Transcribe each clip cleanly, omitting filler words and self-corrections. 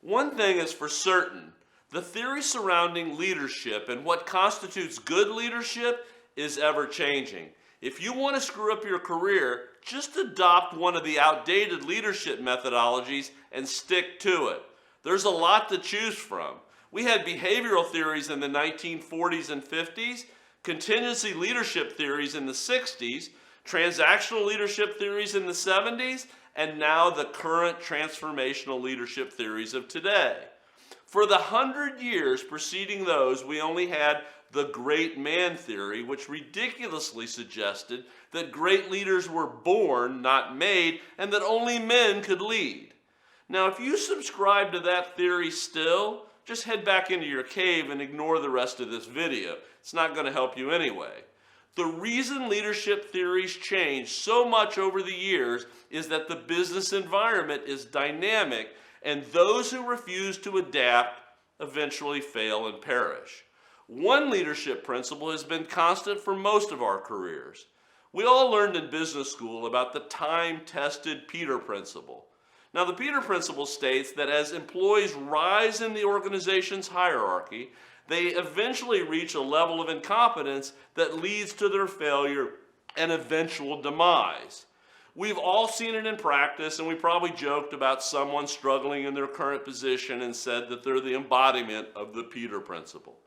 One thing is for certain, the theory surrounding leadership and what constitutes good leadership is ever changing. If you want to screw up your career, just adopt one of the outdated leadership methodologies and stick to it. There's a lot to choose from. We had behavioral theories in the 1940s and 50s, contingency leadership theories in the 60s, transactional leadership theories in the 70s, and now the current transformational leadership theories of today. For the 100 years preceding those, we only had the great man theory, which ridiculously suggested that great leaders were born, not made, and that only men could lead. Now, if you subscribe to that theory still, just head back into your cave and ignore the rest of this video. It's not going to help you anyway. The reason leadership theories change so much over the years is that the business environment is dynamic, and those who refuse to adapt eventually fail and perish. One leadership principle has been constant for most of our careers. We all learned in business school about the time-tested Peter Principle. Now, the Peter Principle states that as employees rise in the organization's hierarchy, they eventually reach a level of incompetence that leads to their failure and eventual demise. We've all seen it in practice, and we probably joked about someone struggling in their current position and said that they're the embodiment of the Peter Principle.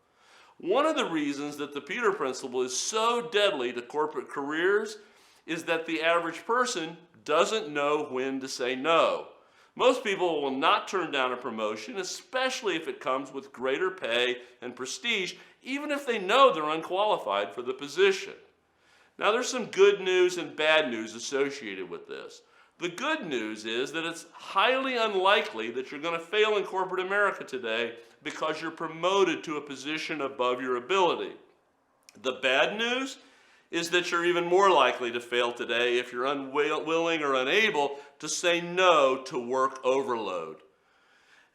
One of the reasons that the Peter Principle is so deadly to corporate careers is that the average person doesn't know when to say no. Most people will not turn down a promotion, especially if it comes with greater pay and prestige, even if they know they're unqualified for the position. Now, there's some good news and bad news associated with this. The good news is that it's highly unlikely that you're going to fail in corporate America today because you're promoted to a position above your ability. The bad news is that you're even more likely to fail today if you're unwilling or unable to say no to work overload.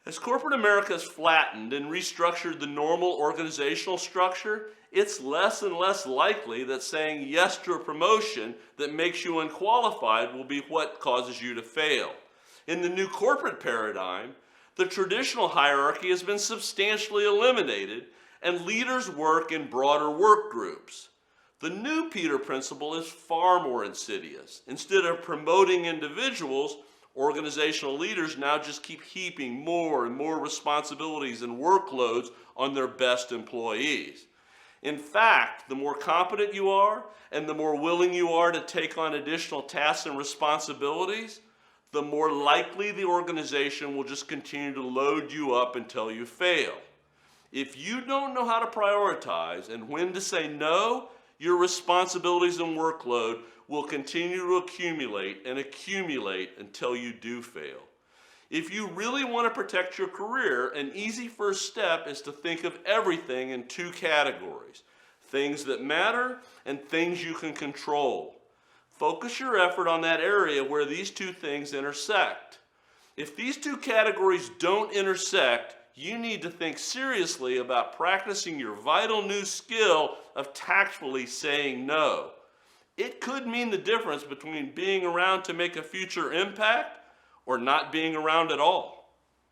As corporate America has flattened and restructured the normal organizational structure, it's less and less likely that saying yes to a promotion that makes you unqualified will be what causes you to fail. In the new corporate paradigm, the traditional hierarchy has been substantially eliminated, and leaders work in broader work groups. The new Peter Principle is far more insidious. Instead of promoting individuals, organizational leaders now just keep heaping more and more responsibilities and workloads on their best employees. In fact, the more competent you are and the more willing you are to take on additional tasks and responsibilities, the more likely the organization will just continue to load you up until you fail. If you don't know how to prioritize and when to say no, your responsibilities and workload will continue to accumulate and accumulate until you do fail. If you really want to protect your career, an easy first step is to think of everything in two categories: things that matter and things you can control. Focus your effort on that area where these two things intersect. If these two categories don't intersect, you need to think seriously about practicing your vital new skill of tactfully saying no. It could mean the difference between being around to make a future impact or not being around at all.